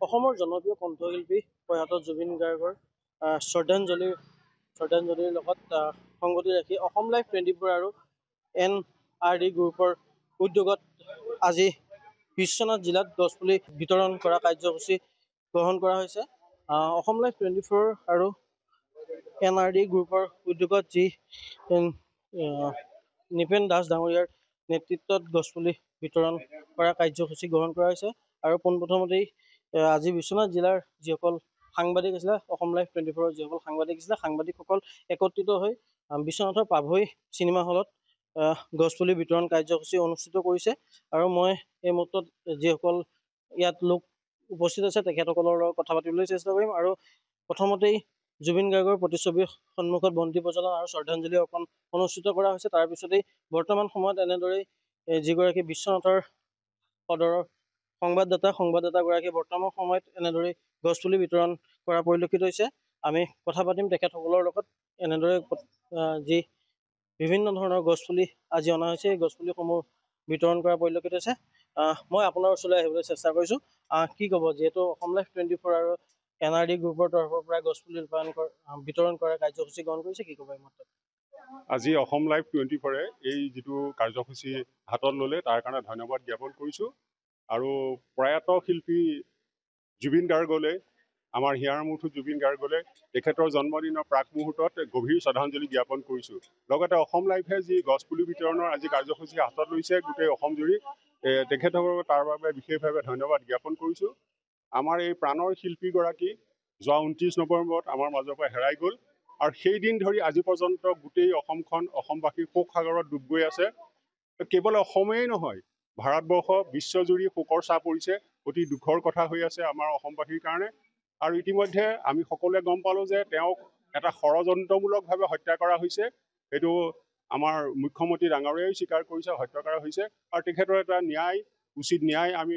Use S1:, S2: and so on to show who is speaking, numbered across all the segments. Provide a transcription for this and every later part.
S1: অসমৰ জনপ্ৰিয় কণ্ঠশিল্পী প্ৰয়াত জুবিন গাৰ্গৰ শ্ৰদ্ধাঞ্জলিৰ লগত সংগতি ৰাখি অসম লাইভ 24 আৰু NRD গ্ৰুপৰ উদ্যোগত আজি বিশ্বনাথ জিলাত গছপুলি বিতৰণ কৰা কাৰ্যসূচী গ্ৰহণ কৰা হৈছে। অসম লাইভ 24 আৰু NRD গ্ৰুপৰ উদ্যোগত যি নিপেন দাস ডাঙৰীয়াৰ নেতৃত্বত গছপুলি বিতৰণ কৰা কাৰ্যসূচী গ্ৰহণ কৰা হৈছে। আৰু পোনপ্ৰথমতেই আজি বিশ্বনাথ জিলাৰ যিসকল সাংবাদিক আছিলে, অসম লাইভ 24 যিসকল সাংবাদিক আছিলে, সাংবাদিকসকল একত্ৰিত হৈ বিশ্বনাথৰ পাভৈ চিনেমা হলত গছপুলি বিতৰণ কাৰ্যসূচী অনুষ্ঠিত কৰিছে। আৰু মই এই মুহূৰ্তত যিসকল ইয়াত লোক উপস্থিত আছে তেখেতসকলৰ লগত কথা পাতিবলৈ চেষ্টা কৰিম। আৰু প্ৰথমতেই জুবিন গাৰ্গৰ প্ৰতিচ্ছবিৰ সন্মুখত বন্তি প্ৰজ্বলন আৰু শ্ৰদ্ধাঞ্জলি অৰ্পণ অনুষ্ঠিত কৰা হৈছে। তাৰ পিছতেই বৰ্তমান সময়ত এনেদৰেই যিগৰাকী বিশ্বনাথৰ সদৰৰ সংবাদদাতাগৰাকী বৰ্তমান সময়ত এনেদৰে গছপুলি বিতৰণ কৰা পৰিলক্ষিত হৈছে। আমি কথা পাতিম তেখেতসকলৰ লগত। এনেদৰে যি বিভিন্ন ধৰণৰ গছপুলি আজি অনা হৈছে, এই গছপুলিসমূহ বিতৰণ কৰা পৰিলক্ষিত হৈছে। মই আপোনাৰ ওচৰলৈ আহিবলৈ চেষ্টা কৰিছোঁ। কি ক'ব, যিহেতু অসম লাইভ 24 আৰু NRD গ্ৰুপৰ তৰফৰ পৰা গছপুলি বিতৰণ কৰা কাৰ্যসূচী গ্ৰহণ কৰিছে, কি ক'ব এই মুহূৰ্তত?
S2: আজি অসম লাইভ 24 এই যিটো কাৰ্যসূচী হাতত ল'লে তাৰ কাৰণে ধন্যবাদ জ্ঞাপন কৰিছোঁ। আৰু প্ৰয়াত শিল্পী জুবিন গাৰ্গলৈ, আমাৰ হিয়াৰ মুঠু জুবিন গাৰ্গলৈ তেখেতৰ জন্মদিনৰ প্ৰাক মুহূৰ্তত গভীৰ শ্ৰদ্ধাঞ্জলি জ্ঞাপন কৰিছোঁ। লগতে অসম লাইভে যি গছপুলি বিতৰণৰ আজি কাৰ্যসূচী হাতত লৈছে গোটেই অসম জুৰি, তেখেতসকলক তাৰ বাবে বিশেষভাৱে ধন্যবাদ জ্ঞাপন কৰিছোঁ। আমাৰ এই প্ৰাণৰ শিল্পীগৰাকী যোৱা 29 নৱেম্বৰত আমাৰ মাজৰ পৰা হেৰাই গ'ল। আৰু সেইদিন ধৰি আজি পৰ্যন্ত গোটেই অসমবাসী শোক সাগৰত ডুব গৈ আছে। কেৱল অসমেই নহয়, ভাৰতবৰ্ষ বিশ্বজুৰি শোকৰ ছাঁ পৰিছে। অতি দুখৰ কথা হৈ আছে আমাৰ অসমবাসীৰ কাৰণে। আৰু ইতিমধ্যে আমি সকলোৱে গম পালোঁ যে তেওঁক এটা ষড়যন্ত্ৰমূলকভাৱে হত্যা কৰা হৈছে। সেইটো আমাৰ মুখ্যমন্ত্ৰী ডাঙৰীয়াই স্বীকাৰ কৰিছে, হত্যা কৰা হৈছে। আৰু তেখেতৰ এটা উচিত ন্যায় আমি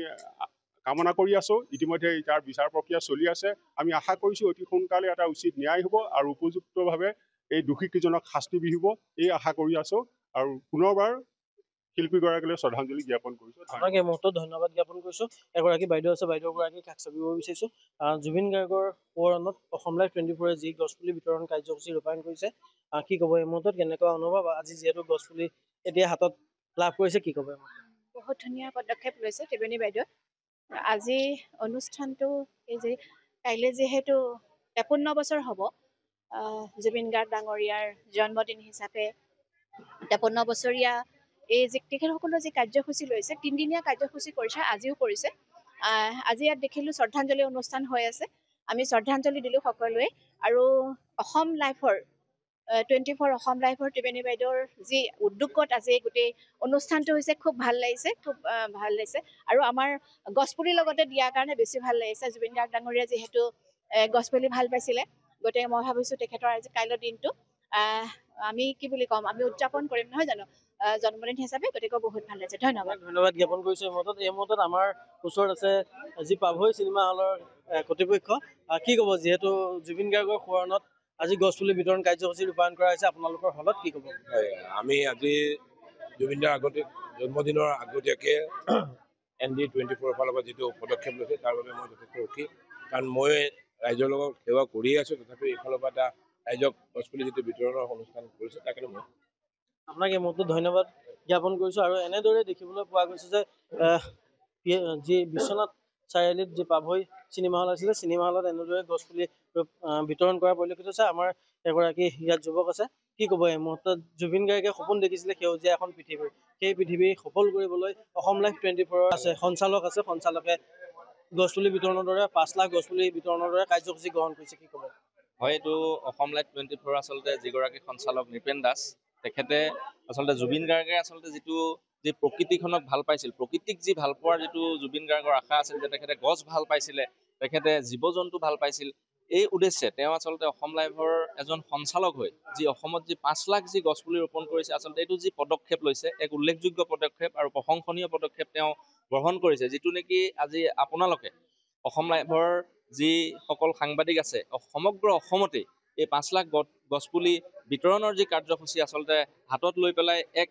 S2: কামনা কৰি আছোঁ। ইতিমধ্যে তাৰ বিচাৰ প্ৰক্ৰিয়া চলি আছে। আমি আশা কৰিছোঁ অতি সোনকালে এটা উচিত ন্যায় হ'ব আৰু উপযুক্তভাৱে এই দোষীকেইজনক শাস্তি বিহিব, এই আশা কৰি আছোঁ। আৰু পুনৰবাৰ শিল্পীগৰাকীলৈ শ্ৰদ্ধাঞ্জলি জ্ঞাপন কৰিছোঁ।
S1: আপোনাক এই মুহূৰ্তত ধন্যবাদ জ্ঞাপন কৰিছোঁ। এগৰাকী বাইদেউ আছে, বাইদেউগৰাকীক কাষ চাপিব বিচাৰিছোঁ। জুবিন গাৰ্গৰ সোঁৱৰণত অসম লাইভ 24 যি গছপুলি বিতৰণ কাৰ্যসূচী ৰূপায়ণ কৰিছে, কি ক'ব এই মুহূৰ্তত? কেনেকুৱা অনুভৱ আজি যিহেতু গছপুলি এতিয়া হাতত লাভ কৰিছে, কি ক'ব?
S3: বহুত ধুনীয়া পদক্ষেপ লৈছে ত্ৰিবেণী বাইদেউ। আজি অনুষ্ঠানটো কাইলৈ যিহেতু 53 বছৰ হ'ব জুবিন গাৰ্গ ডাঙৰীয়াৰ জন্মদিন হিচাপে 53 বছৰীয়া তেখেতসকলৰ যি কাৰ্যসূচী লৈছে, 3দিনীয়া কাৰ্যসূচী কৰিছে, আজিও কৰিছে। আজি ইয়াত দেখিলোঁ শ্ৰদ্ধাঞ্জলি অনুষ্ঠান হৈ আছে। আমি শ্ৰদ্ধাঞ্জলি দিলোঁ সকলোৱে। আৰু অসম লাইভৰ 24 অসম লাইভৰ ত্ৰিবেণী বাইদেউৰ যি উদ্যোগত আজি গোটেই অনুষ্ঠানটো হৈছে, খুব ভাল লাগিছে, আৰু আমাৰ গছপুলিৰ লগতে দিয়াৰ কাৰণে বেছি ভাল লাগিছে। জুবিন গাৰ্গ ডাঙৰীয়া যিহেতু গছপুলি ভাল পাইছিলে, গতিকে মই ভাবিছোঁ তেখেতৰ আজি কাইলৈ দিনটো আমি কি বুলি ক'ম, আমি উদযাপন কৰিম, নহয় জানো, জন্মদিন হিচাপে। গতিকে বহুত ভাল লাগিছে।
S1: ধন্যবাদ জ্ঞাপন কৰিছোঁ। এই মুহূৰ্তত আমাৰ ওচৰত আছে যি পাভৈ চিনেমা হলৰ কৰ্তৃপক্ষ। কি ক'ব, যিহেতু জুবিন গাৰ্গৰ সোঁৱৰণত আজি গছপুলি বিতৰণ কাৰ্যসূচী ৰূপায়ণ কৰা হৈছে আপোনালোকৰ হলত, কি ক'ব?
S4: আমি আজি জুবিনদাৰ জন্মদিনৰ আগতীয়াকৈ NRD 24 ফালৰ পৰা যিটো পদক্ষেপ লৈছে তাৰ বাবে মই যথেষ্ট সুখী। কাৰণ মই ৰাইজৰ লগত সেৱা কৰিয়ে আছোঁ, তথাপিও এইফালৰ পৰা এটা ৰাইজক গছপুলি যিটো বিতৰণৰ অনুষ্ঠান কৰিছে তাৰ কাৰণে মই
S1: আপোনাক এই মুহূৰ্তত ধন্যবাদ জ্ঞাপন কৰিছোঁ। আৰু এনেদৰে দেখিবলৈ পোৱা গৈছে যে যি বিশ্বনাথ চাৰিআলিত যি পাভৈ চিনেমা হল আছিলে, চিনেমা হলত এনেদৰে গছপুলি বিতৰণ কৰা পৰিলক্ষিত হৈছে। আমাৰ এগৰাকী ইয়াত যুৱক আছে। কি ক'ব এই মুহূৰ্তত? জুবিন গাৰ্গে সপোন দেখিছিলে সেউজীয়া এখন পৃথিৱীৰ, সেই পৃথিৱী সফল কৰিবলৈ অসম লাইভ 24 সঞ্চালকে গছপুলি বিতৰণৰ দৰে 5 লাখ গছপুলি বিতৰণৰ দৰে কাৰ্যসূচী গ্ৰহণ কৰিছে, কি ক'ব?
S5: হয়, এইটো অসম লাইভ 24 আচলতে যিগৰাকী সঞ্চালক নিপেন দাস, তেখেতে আচলতে জুবিন গাৰ্গে যি প্ৰকৃতিখনক ভাল পাইছিল, প্ৰকৃতিক যি ভাল পোৱাৰ যিটো জুবিন গাৰ্গৰ আশা আছিল যে তেখেতে গছ ভাল পাইছিলে, তেখেতে জীৱ জন্তু ভাল পাইছিল, এই উদ্দেশ্যে তেওঁ আচলতে অসম লাইভৰ এজন সঞ্চালক হৈ যি অসমত যি 5 লাখ যি গছপুলি ৰোপণ কৰিছে, আচলতে এইটো যি পদক্ষেপ লৈছে এক উল্লেখযোগ্য পদক্ষেপ আৰু প্ৰশংসনীয় পদক্ষেপ তেওঁ গ্ৰহণ কৰিছে, যিটো নেকি আজি আপোনালোকে অসম লাইভৰ যিসকল সাংবাদিক আছে সমগ্ৰ অসমতে এই 5 লাখ গছপুলি বিতৰণৰ যি কাৰ্যসূচী আচলতে হাতত লৈ পেলাই এক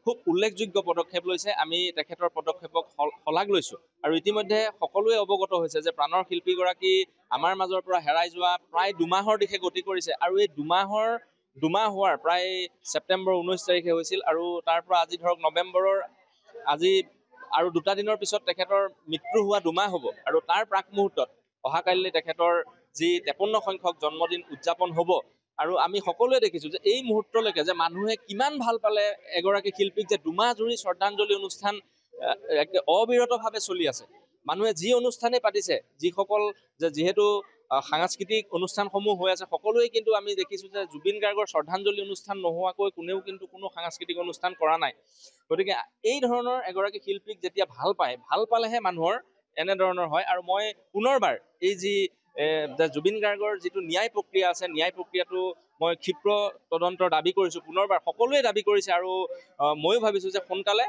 S5: খুব উল্লেখযোগ্য পদক্ষেপ লৈছে। আমি তেখেতৰ পদক্ষেপক শলাগ লৈছোঁ আৰু ইতিমধ্যে সকলোৱে অৱগত হৈছে যে প্ৰাণৰ শিল্পীগৰাকী আমাৰ মাজৰ পৰা হেৰাই যোৱা প্ৰায় 2 মাহৰ দিশে গতি কৰিছে আৰু এই 2 মাহ হোৱাৰ প্ৰায় ছেপ্টেম্বৰ 19 তাৰিখে হৈছিল আৰু তাৰ পৰা আজি ধৰক নৱেম্বৰৰ আজি আৰু 2টা দিনৰ পিছত তেখেতৰ মৃত্যু হোৱা 2 মাহ হ'ব আৰু তাৰ প্ৰাক মুহূৰ্তত অহাকালিলৈ তেখেতৰ যি 53 সংখ্যক জন্মদিন উদযাপন হ'ব আৰু আমি সকলোৱে দেখিছোঁ যে এই মুহূৰ্তলৈকে যে মানুহে কিমান ভাল পালে এগৰাকী শিল্পীক যে 2 মাহ জুৰি শ্ৰদ্ধাঞ্জলি অনুষ্ঠান অবিৰতভাৱে চলি আছে। মানুহে যি অনুষ্ঠানেই পাতিছে, যিহেতু সাংস্কৃতিক অনুষ্ঠানসমূহ হৈ আছে, সকলোৱে কিন্তু আমি দেখিছোঁ যে জুবিন গাৰ্গৰ শ্ৰদ্ধাঞ্জলি অনুষ্ঠান নোহোৱাকৈ কোনেও কিন্তু কোনো সাংস্কৃতিক অনুষ্ঠান কৰা নাই। গতিকে এই ধৰণৰ এগৰাকী শিল্পীক যেতিয়া ভাল পালেহে মানুহৰ এনেধৰণৰ হয় আৰু মই পুনৰবাৰ এই যি জুবিন গাৰ্গৰ যিটো ন্যায় প্ৰক্ৰিয়া আছে, ন্যায় প্ৰক্ৰিয়াটো মই ক্ষীপ্ৰ তদন্তৰ দাবী কৰিছোঁ। পুনৰবাৰ সকলোৱে দাবী কৰিছে আৰু ময়ো ভাবিছোঁ যে সোনকালে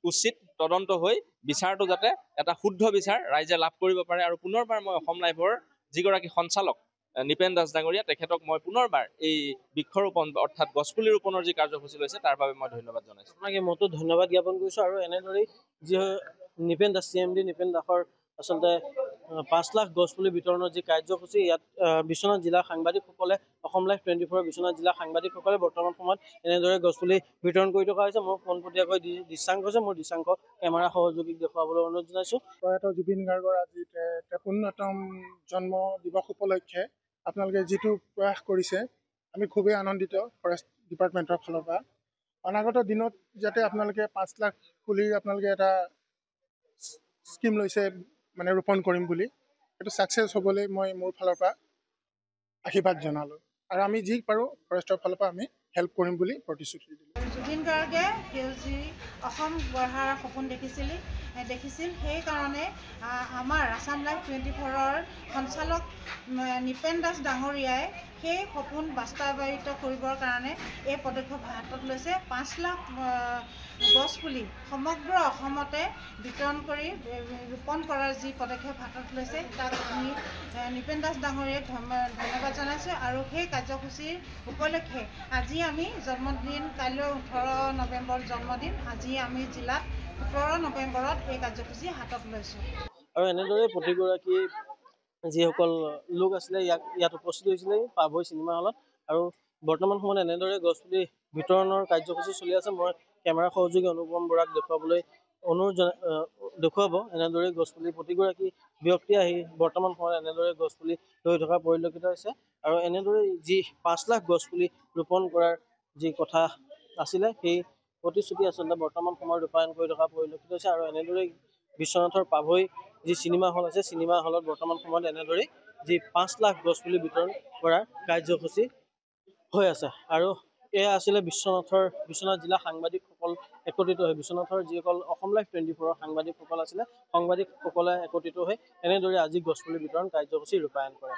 S5: উচিত তদন্ত হৈ বিচাৰটো যাতে এটা শুদ্ধ বিচাৰ ৰাইজে লাভ কৰিব পাৰে আৰু পুনৰবাৰ মই অসম লাইভৰ যিগৰাকী সঞ্চালক নিপেন দাস ডাঙৰীয়া, তেখেতক মই পুনৰবাৰ এই বৃক্ষৰোপণ অৰ্থাৎ গছপুলি ৰোপণৰ যি কাৰ্যসূচী লৈছে তাৰ বাবে মই ধন্যবাদ জনাইছোঁ।
S1: আপোনাক মইতো ধন্যবাদ জ্ঞাপন কৰিছোঁ আৰু এনেদৰেই যি নিপেন দাস CMD নিপেন দাসৰ আচলতে 5 লাখ গছপুলি বিতৰণৰ যি কাৰ্যসূচী ইয়াত বিশ্বনাথ জিলাৰ সাংবাদিকসকলে অসম লাইভ 24 বিশ্বনাথ জিলাৰ সাংবাদিকসকলে বৰ্তমান সময়ত এনেদৰে গছপুলি বিতৰণ কৰি থকা হৈছে। মোৰ পোনপটীয়াকৈ দৃশ্যাংশ হৈছে, মোৰ দৃশ্যাংশ কেমেৰা সহযোগীক দেখুৱাবলৈ অনুৰোধ জনাইছোঁ।
S6: প্ৰয়াত জুবিন গাৰ্গৰ আজি 53তম জন্ম দিৱস উপলক্ষে আপোনালোকে যিটো প্ৰয়াস কৰিছে আমি খুবেই আনন্দিত ফৰেষ্ট ডিপাৰ্টমেণ্টৰ ফালৰ পৰা। অনাগত দিনত যাতে আপোনালোকে 5 লাখ পুলিৰ আপোনালোকে এটা স্কিম লৈছে মানে ৰোপণ কৰিম বুলি, এইটো ছাকচেছ হ'বলৈ মই মোৰ ফালৰ পৰা আশীৰ্বাদ জনালোঁ আৰু আমি যি পাৰোঁ ফৰেষ্টৰ ফালৰ পৰা আমি হেল্প কৰিম বুলি প্ৰতিশ্ৰুতি দিলোঁ।
S7: জুবিন গাৰ্গে সেউজী অসম গঢ়াৰ সপোন দেখিছিল। সেইকাৰণে আমাৰ আছাম লাইভ 24ৰ সঞ্চালক নিপেন দাস ডাঙৰীয়াই সেই সপোন বাস্তৱায়িত কৰিবৰ কাৰণে এই পদক্ষেপ হাতত লৈছে। 5 লাখ গছপুলি সমগ্ৰ অসমতে বিতৰণ কৰি ৰোপণ কৰাৰ যি পদক্ষেপ হাতত লৈছে তাক আমি নিপেন দাস ডাঙৰীয়াক ধন্যবাদ জনাইছোঁ আৰু সেই কাৰ্যসূচীৰ উপলক্ষে আজি আমি জন্মদিন, কাইলৈ 18 নৱেম্বৰ জন্মদিন, আজি আমি জিলাত 17 নৱেম্বৰত এই কাৰ্যসূচী হাতত লৈছোঁ।
S1: আৰু এনেদৰে প্ৰতিগৰাকী যিসকল লোক আছিলে ইয়াত উপস্থিত হৈছিলে পাভৈ চিনেমা হলত আৰু বৰ্তমান সময়ত এনেদৰে গছপুলি বিতৰণৰ কাৰ্যসূচী চলি আছে। মই কেমেৰা সহযোগী অনুপম বৰাক দেখুৱাব এনেদৰে গছপুলি প্ৰতিগৰাকী ব্যক্তি আহি বৰ্তমান সময়ত এনেদৰে গছপুলি লৈ থকা পৰিলক্ষিত হৈছে আৰু এনেদৰে যি 5 লাখ গছপুলি ৰোপণ কৰাৰ যি কথা আছিলে সেই প্ৰতিশ্ৰুতি আচলতে বৰ্তমান সময়ত ৰূপায়ণ কৰি থকা পৰিলক্ষিত হৈছে আৰু এনেদৰে বিশ্বনাথৰ পাভৈ যি চিনেমা হল আছে, চিনেমা হলত বৰ্তমান সময়ত এনেদৰে যি 5 লাখ গছপুলি বিতৰণ কৰাৰ কাৰ্যসূচী হৈ আছে আৰু এয়া আছিলে বিশ্বনাথ জিলা সাংবাদিকসকল একত্ৰিত হৈ বিশ্বনাথৰ যিসকল অসম লাইভ 24ৰ সাংবাদিকসকল আছিলে, সাংবাদিকসকলে একত্ৰিত হৈ এনেদৰে আজি গছপুলি বিতৰণ কাৰ্যসূচী ৰূপায়ণ কৰে।